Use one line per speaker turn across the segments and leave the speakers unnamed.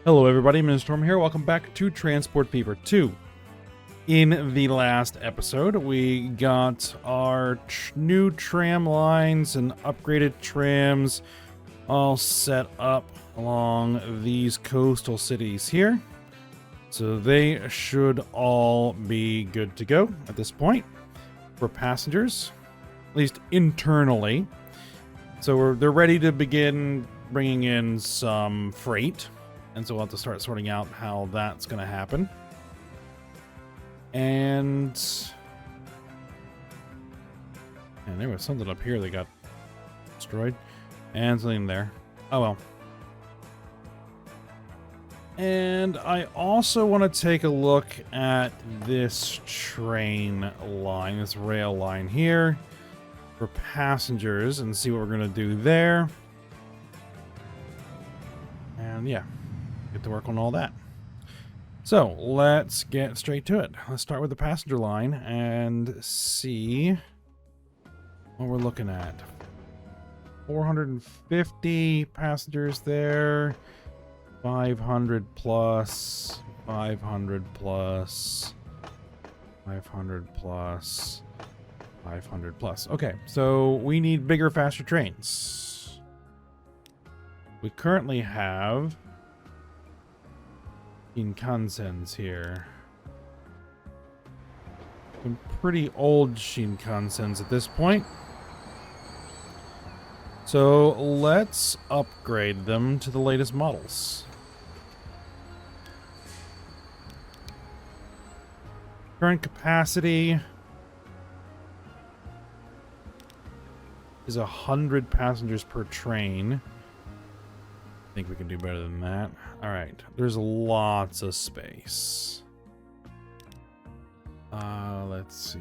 Hello everybody, Storm here. Welcome back to Transport Fever 2. In the last episode, we got our new tram lines and upgraded trams all set up along these coastal cities here. So they should all be good to go at this point for passengers, at least internally. So they're ready to begin bringing in some freight. And so we'll have to start sorting out how that's going to happen. And there was something up here that got destroyed. And something there. Oh well. And I also want to take a look at this train line, this rail line here for passengers and see what we're going to do there. And yeah. Get to work on all that. So let's get straight to it. Let's start with the passenger line and see what we're looking at. 450 passengers there. 500 plus. 500 plus. 500 plus. 500 plus. Okay, so we need bigger, faster trains. We currently have Shinkansens here. Some pretty old Shinkansens at this point. So let's upgrade them to the latest models. Current capacity is 100 passengers per train. I think we can do better than that. All right, there's lots of space. Let's see.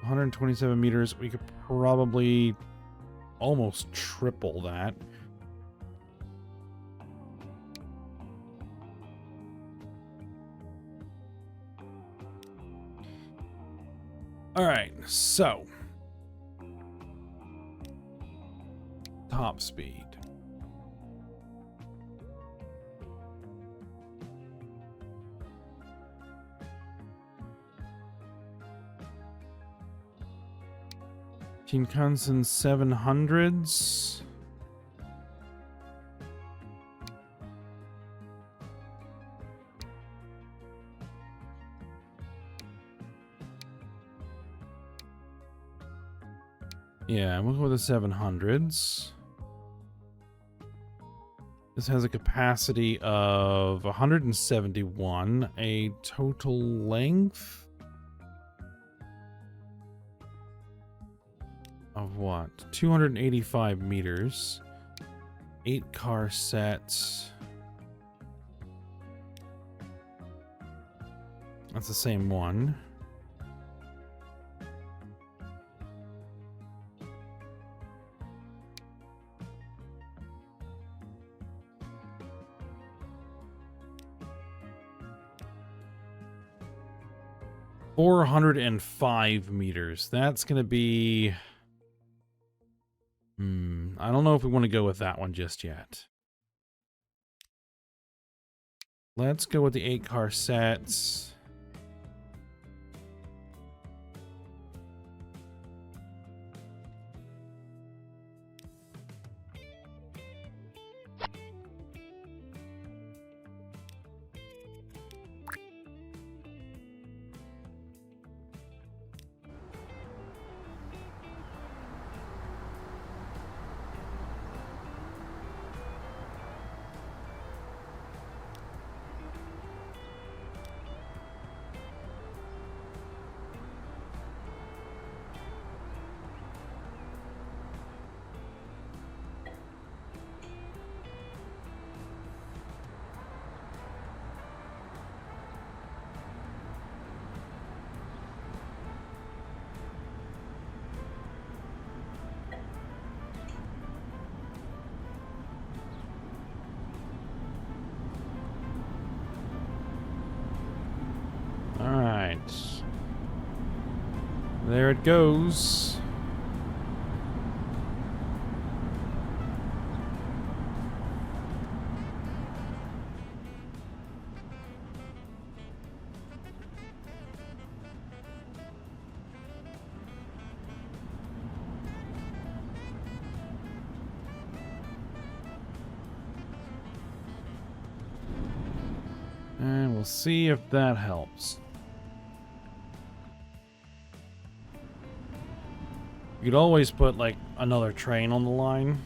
127 meters. We could probably almost triple that. All right, so top speed. Shinkansen 700s. Yeah, we'll go with the 700s. This has a capacity of 171, a total length of what? 285 meters. 8 car sets. That's the same one. $405 meters. That's going to be... I don't know if we want to go with that one just yet. Let's go with the 8 car sets. There it goes. We'll see if that helps. You could always put, like, another train on the line.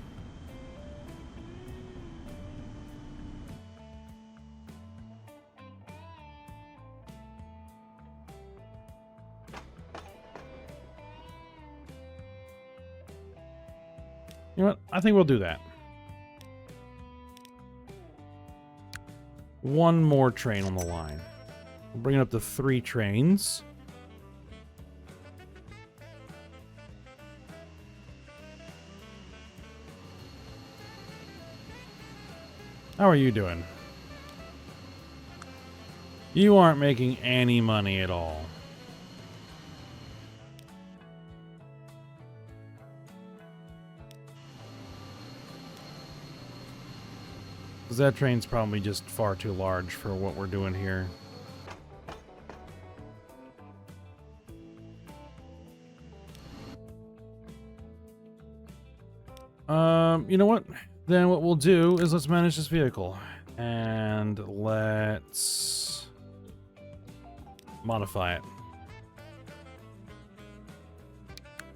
You know what? I think we'll do that. One more train on the line. We'll bring it up to 3 trains. How are you doing? You aren't making any money at all. Because that train's probably just far too large for what we're doing here. You know what? Then what we'll do is let's manage this vehicle. And let's modify it.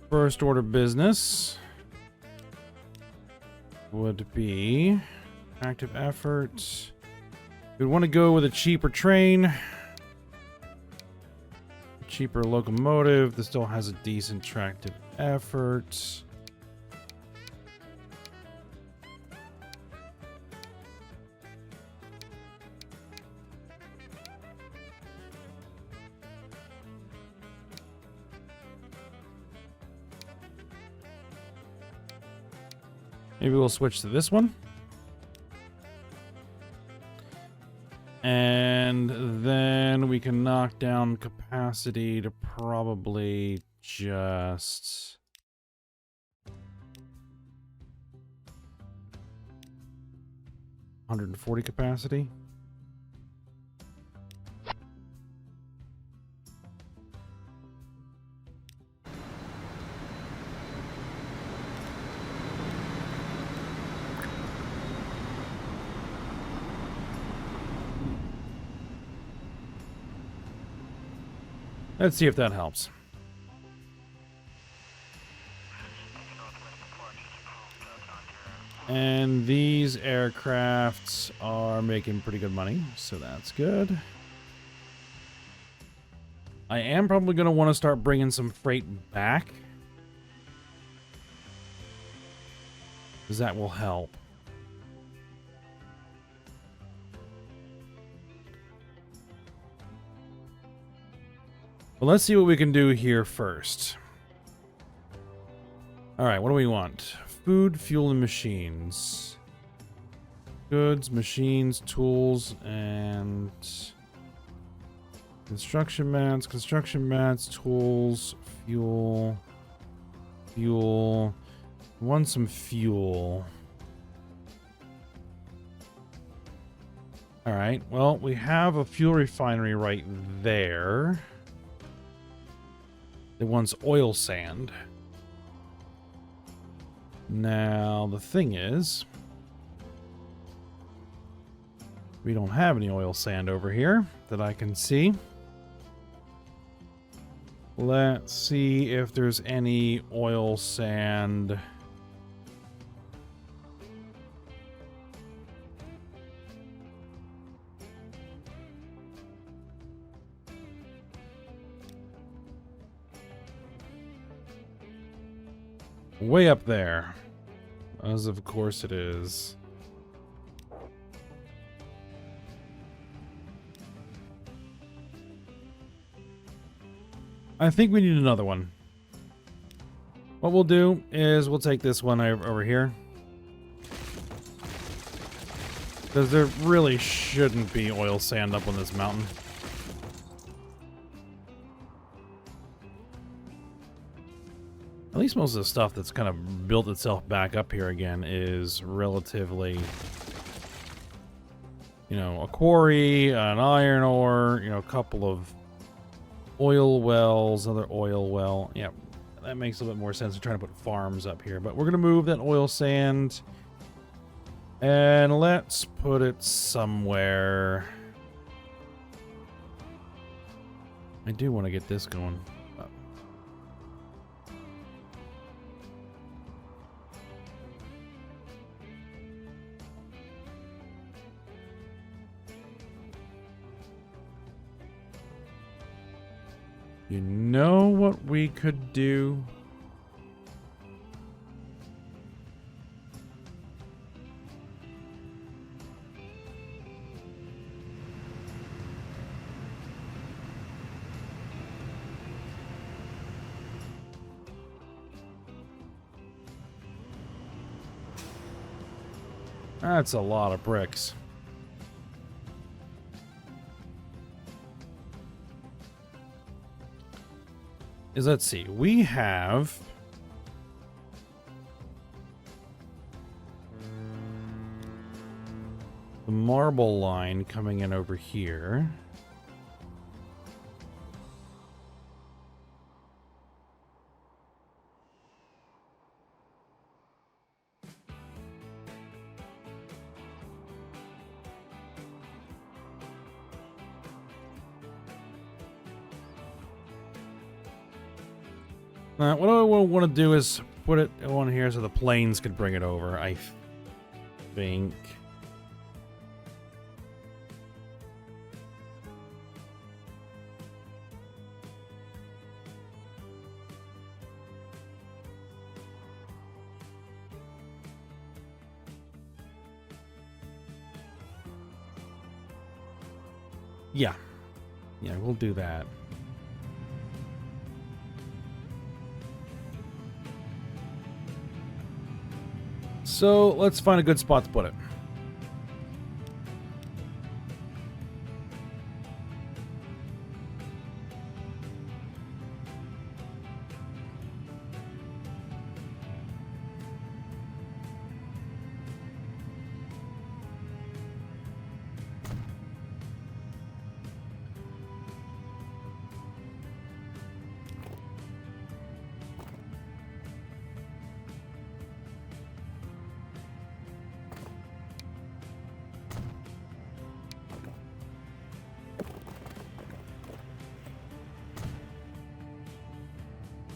First order business would be active effort. We'd want to go with a cheaper train. Cheaper locomotive that still has a decent tractive effort. Maybe we'll switch to this one. And then we can knock down capacity to probably just 140 capacity. Let's see if that helps. And these aircrafts are making pretty good money, so that's good. I am probably going to want to start bringing some freight back, because that will help. Well, let's see what we can do here first. Alright, what do we want? Food, fuel, and machines. Goods, machines, tools, and construction mats, tools, fuel. Want some fuel. Alright, well, we have a fuel refinery right there. It wants oil sand. Now, the thing is, we don't have any oil sand over here that I can see. Let's see if there's any oil sand. Way up there. As of course it is. I think we need another one. What we'll do is we'll take this one over here. Because there really shouldn't be oil sand up on this mountain. At least most of the stuff that's kind of built itself back up here again is relatively, you know, a quarry, an iron ore, you know, a couple of oil wells, another oil well. Yeah, that makes a little bit more sense than trying to put farms up here. But we're going to move that oil sand and let's put it somewhere I do want to get this going. You know what we could do? That's a lot of bricks. Let's see, we have the marble line coming in over here. What I want to do is put it on here so the planes could bring it over, I think. Yeah. Yeah, we'll do that. So let's find a good spot to put it.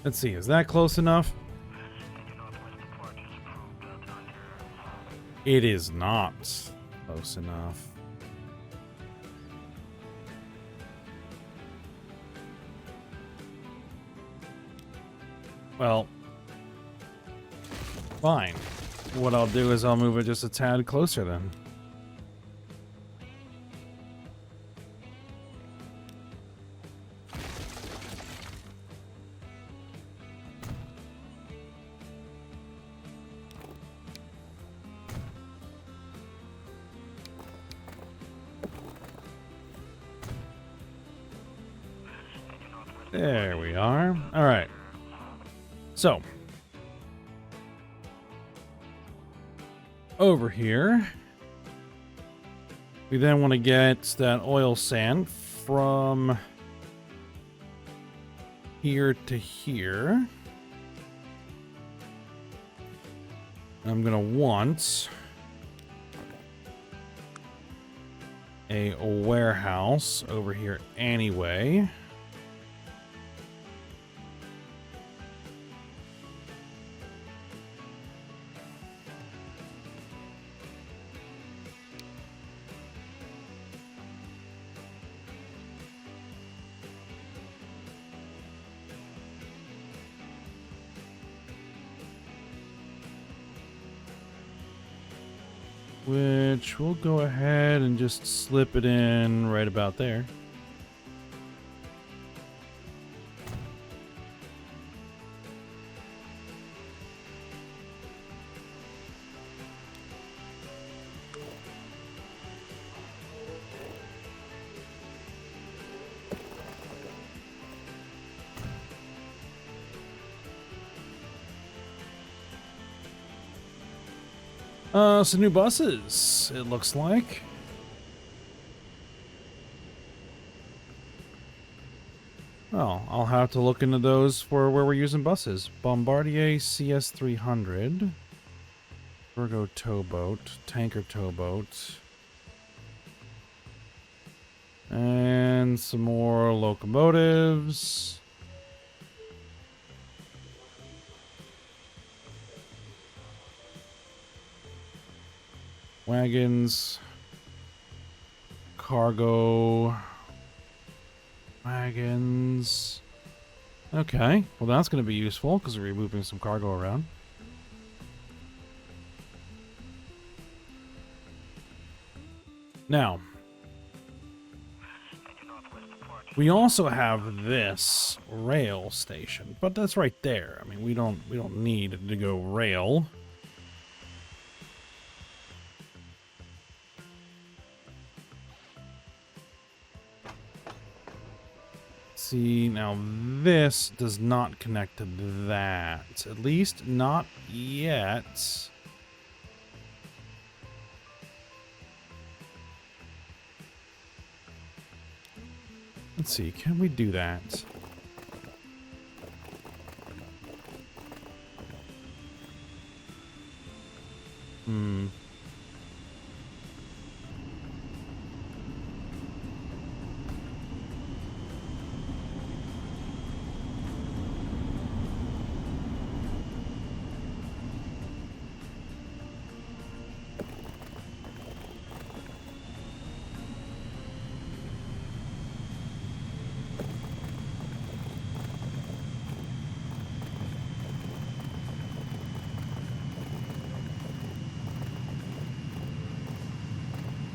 Let's see, is that close enough? It is not close enough. Well, fine. What I'll do is I'll move it just a tad closer then. There we are. All right. So, over here, we then want to get that oil sand from here to here. I'm going to want a warehouse over here anyway. Which we'll go ahead and just slip it in right about there. Some new buses, it looks like. Well, I'll have to look into those for where we're using buses. Bombardier CS300. Virgo towboat. Tanker towboat. And some more locomotives. Wagons. Cargo. Wagons. Okay, well that's going to be useful because we're moving some cargo around. Now, we also have this rail station, but that's right there. I mean, we don't need to go rail. See, now this does not connect to that. At least not yet. Let's see, can we do that? Hmm.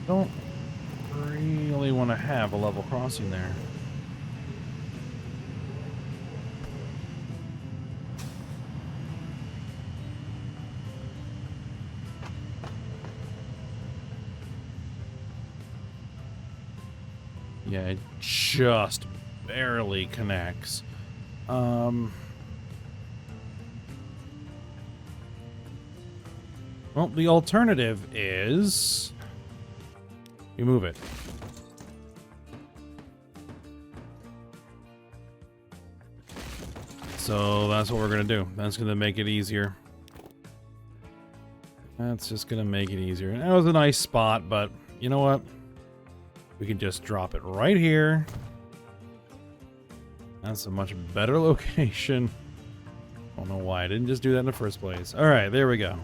Don't really want to have a level crossing there. Yeah, it just barely connects. Well, the alternative is we move it. So that's what we're gonna do. That's gonna make it easier. That's just gonna make it easier. That was a nice spot, but you know what? We can just drop it right here. That's a much better location. I don't know why I didn't just do that in the first place. All right, there we go.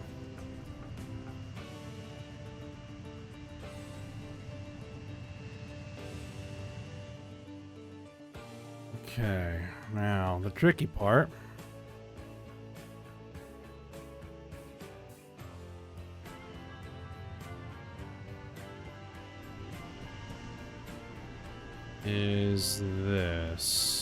Okay, now the tricky part is this.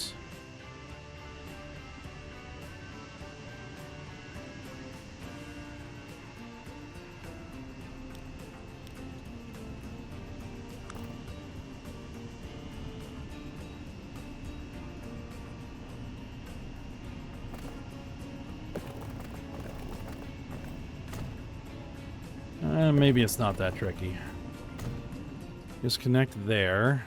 Maybe it's not that tricky. Just connect there.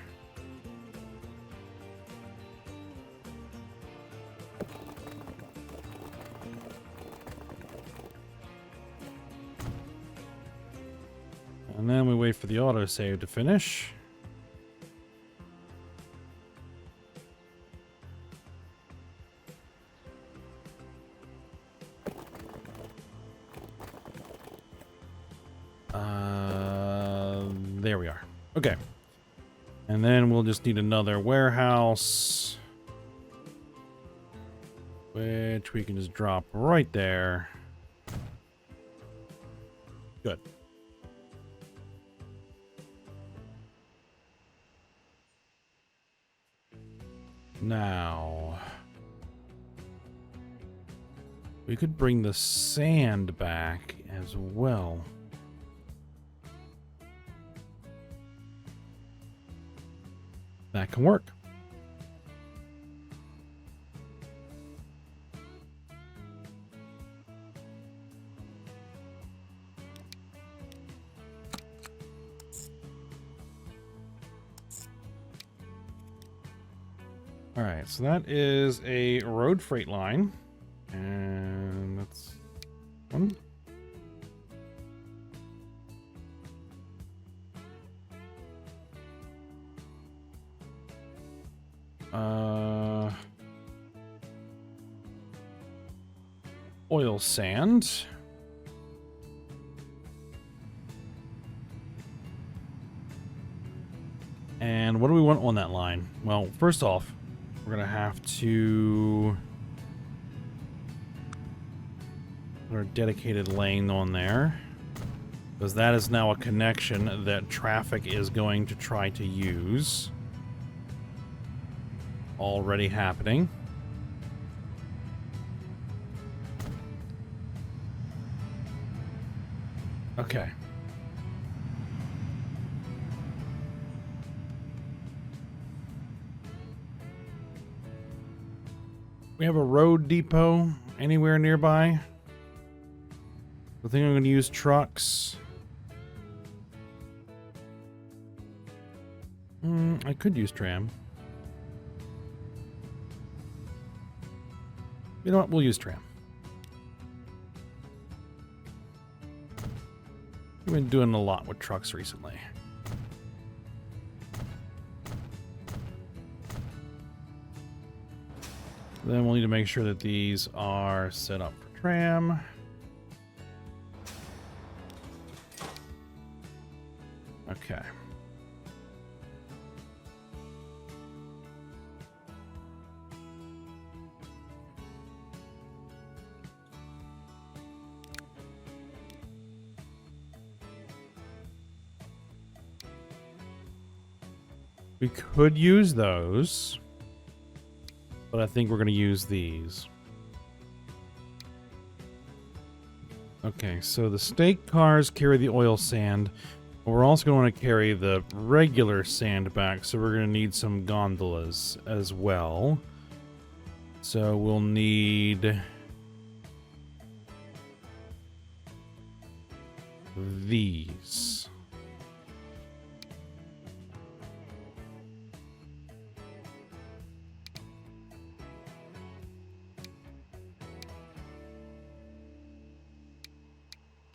And then we wait for the autosave to finish. There we are. Okay. And then we'll just need another warehouse, which we can just drop right there. Good. Now, we could bring the sand back as well. That can work. All right, so that is a road freight line, and that's one. Oil sand. And what do we want on that line? Well, first off, we're going to have to put our dedicated lane on there, because that is now a connection that traffic is going to try to use. Already happening. Okay. We have a road depot anywhere nearby? I think I'm going to use trucks. I could use tram. You know what? We'll use tram. We've been doing a lot with trucks recently. Then we'll need to make sure that these are set up for tram. Okay. We could use those, but I think we're going to use these. Okay, so the stake cars carry the oil sand, but we're also going to want to carry the regular sand back, so we're going to need some gondolas as well. So we'll need these.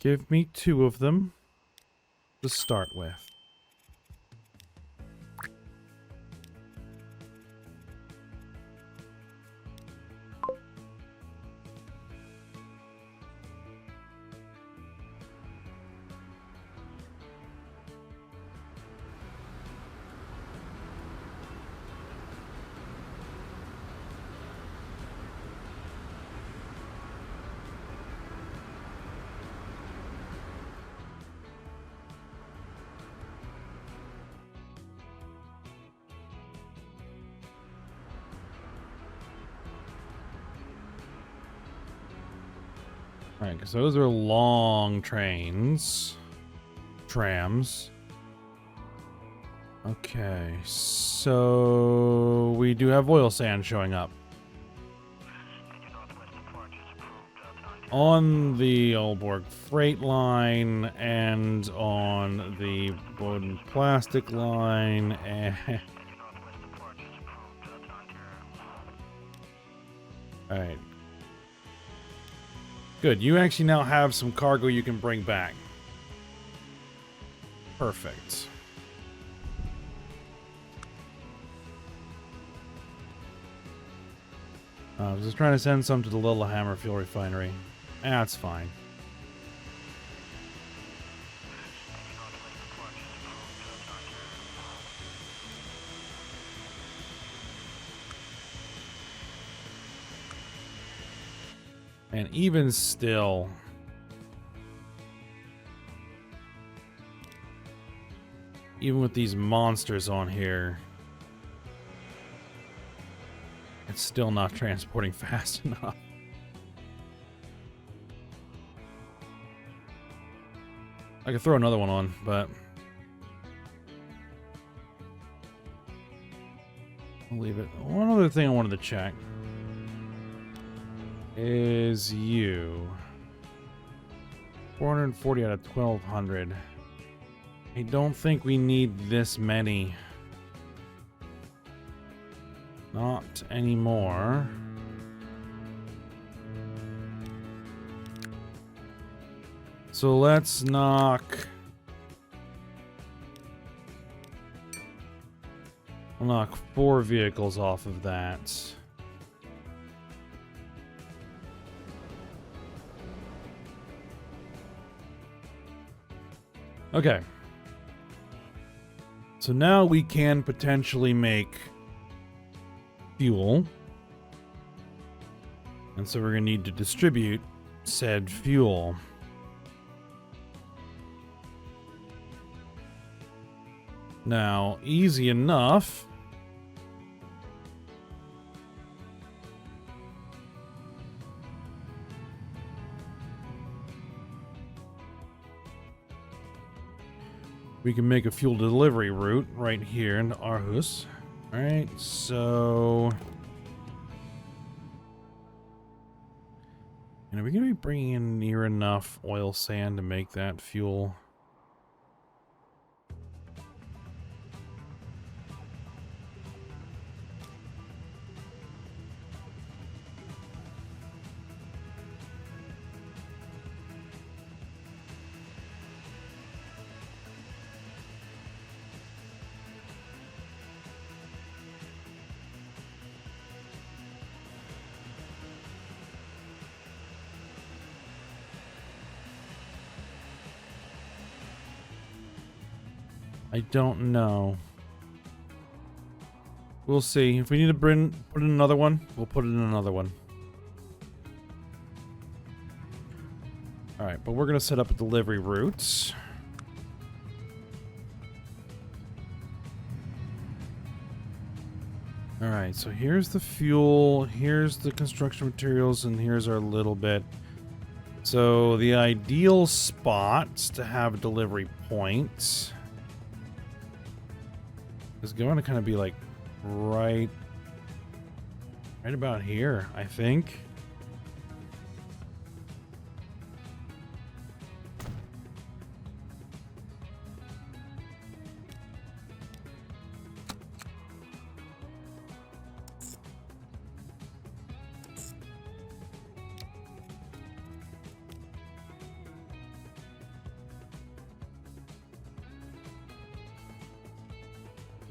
Give me 2 of them to start with. Right, because those are long trains. Trams. Okay, so we do have oil sand showing up. On the Aalborg freight line and on the Boden plastic line and... Alright. Good, you actually now have some cargo you can bring back. Perfect. I was just trying to send some to the Lillehammer fuel refinery. That's fine. And even still, even with these monsters on here, it's still not transporting fast enough. I could throw another one on, but I'll leave it. One other thing I wanted to check is you. 440 out of 1,200. I don't think we need this many. Not anymore. So let's knock... We'll knock 4 vehicles off of that. Okay. So now we can potentially make fuel. And so we're going to need to distribute said fuel. Now, easy enough. We can make a fuel delivery route right here in Aarhus. Alright, so... And are we going to be bringing in near enough oil sand to make that fuel? I don't know. We'll see. If we need to put in another one, we'll put in another one. Alright, but we're going to set up a delivery route. Alright, so here's the fuel, here's the construction materials, and here's our little bit. So the ideal spots to have a delivery point is going to kind of be like right about here, I think.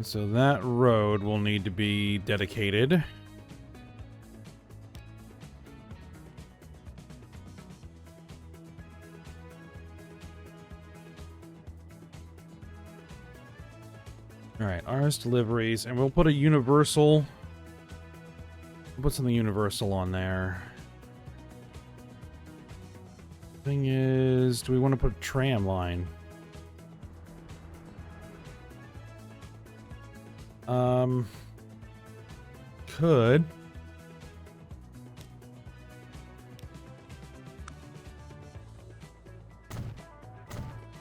So that road will need to be dedicated. Alright, ours deliveries, and we'll put a universal. We'll put something universal on there. Thing is, do we want to put a tram line? Could.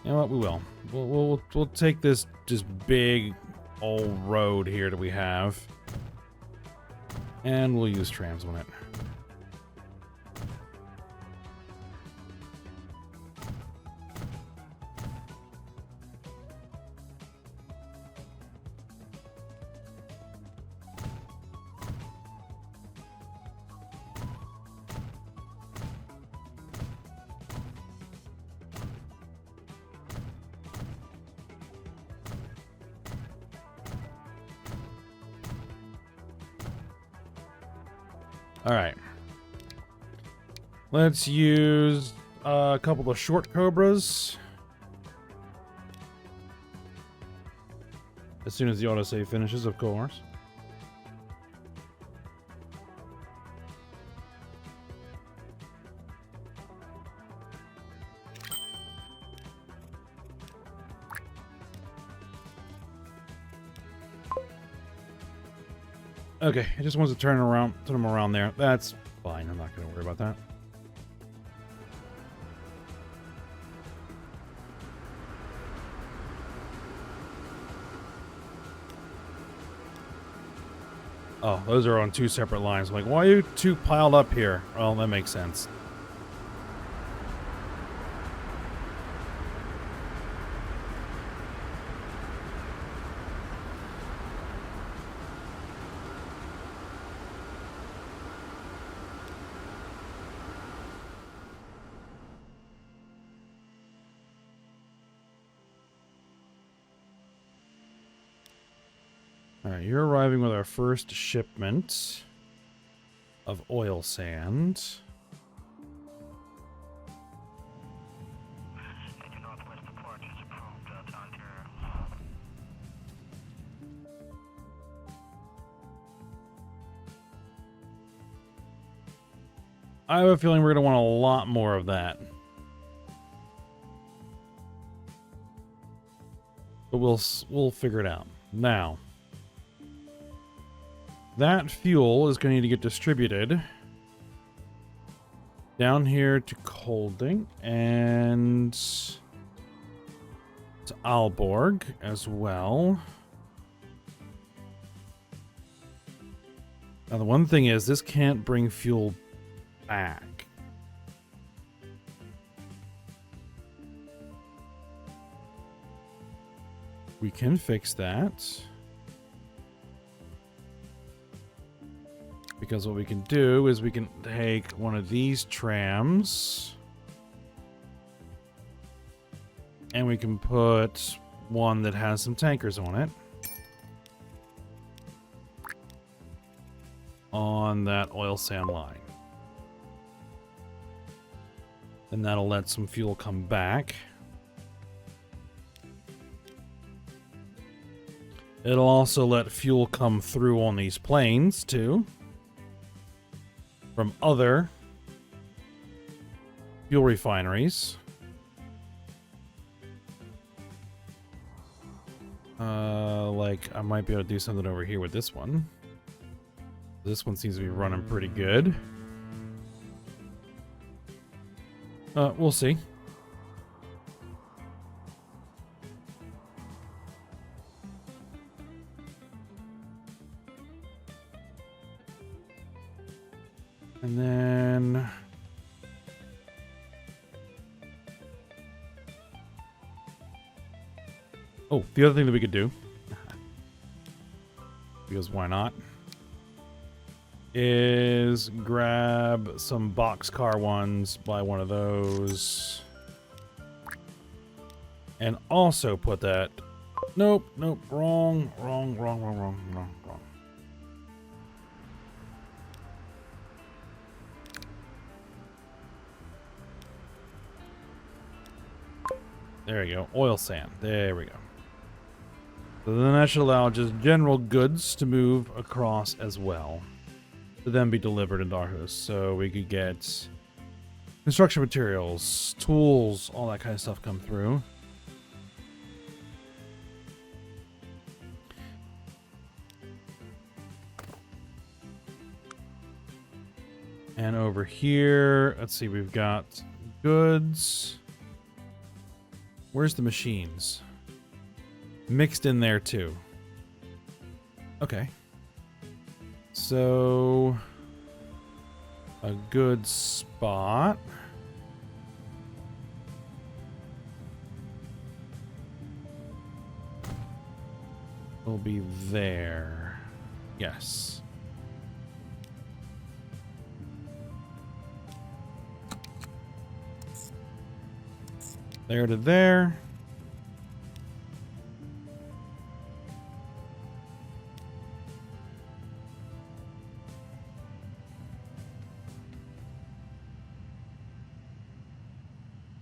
You know what? We will. We'll take this just big old road here that we have, and we'll use trams on it. Alright. Let's use a couple of short cobras. As soon as the autosave finishes, of course. Okay, it just wants to turn them around there. That's fine. I'm not going to worry about that. Oh, those are on 2 separate lines. I'm like, why are you 2 piled up here? Well, that makes sense. All right, you're arriving with our first shipment of oil sand. I have a feeling we're going to want a lot more of that. But we'll figure it out. Now, that fuel is going to need to get distributed down here to Colding and to Aalborg as well. Now, the one thing is, this can't bring fuel back. We can fix that. Because what we can do is we can take one of these trams and we can put one that has some tankers on it on that oil sand line. And that'll let some fuel come back. It'll also let fuel come through on these planes too, from other fuel refineries. Like I might be able to do something over here with this one. This one seems to be running pretty good. We'll see. And then oh, the other thing that we could do, because why not, is grab some boxcar ones, buy one of those, and also put that. Nope, wrong. There we go. Oil sand. There we go. So then that should allow just general goods to move across as well, to then be delivered into Aarhus. So we could get construction materials, tools, all that kind of stuff come through. And over here, let's see, we've got goods. Where's the machines? Mixed in there too. Okay. So a good spot. Will be there. Yes. There to there.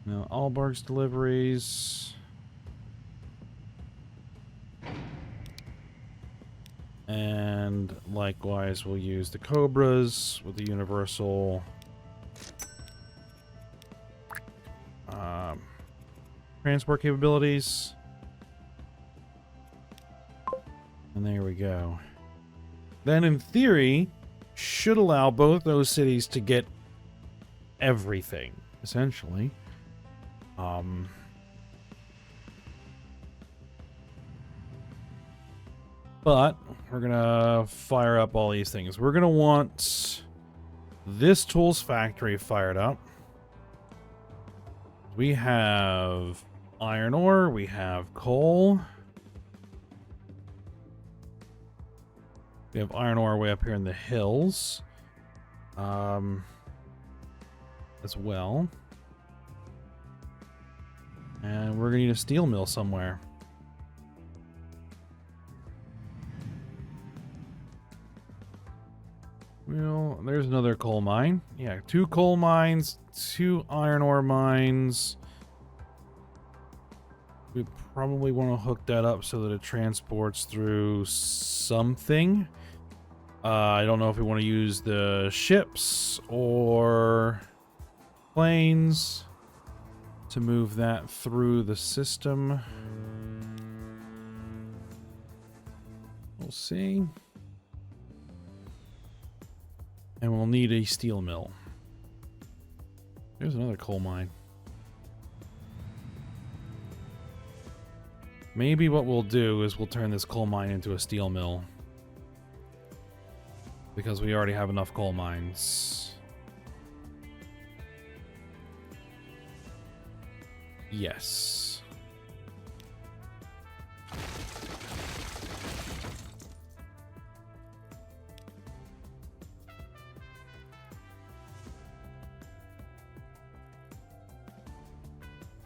Now, Aalborg's deliveries. And likewise, we'll use the Cobras with the universal transport capabilities. And there we go. Then, in theory, should allow both those cities to get everything, essentially. But we're gonna fire up all these things. We're gonna want this tools factory fired up. We have iron ore, we have coal. We have iron ore way up here in the hills. As well. And we're gonna need a steel mill somewhere. Well, there's another coal mine. Yeah, 2 coal mines, 2 iron ore mines. We probably want to hook that up so that it transports through something. I don't know if we want to use the ships or planes to move that through the system. We'll see. And we'll need a steel mill. There's another coal mine. Maybe what we'll do is we'll turn this coal mine into a steel mill. Because we already have enough coal mines. Yes.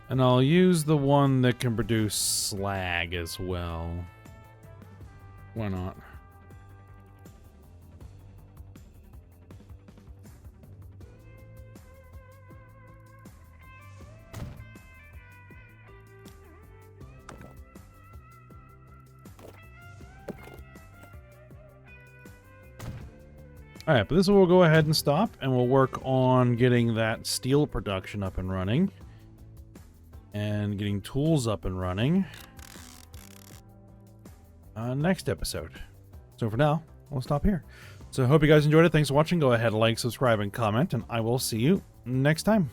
And I'll use the one that can produce slag as well. Why not? Alright, but this will go ahead and stop, and we'll work on getting that steel production up and running. And getting tools up and running. Next episode. So for now, we'll stop here. So I hope you guys enjoyed it. Thanks for watching. Go ahead, like, subscribe, and comment, and I will see you next time.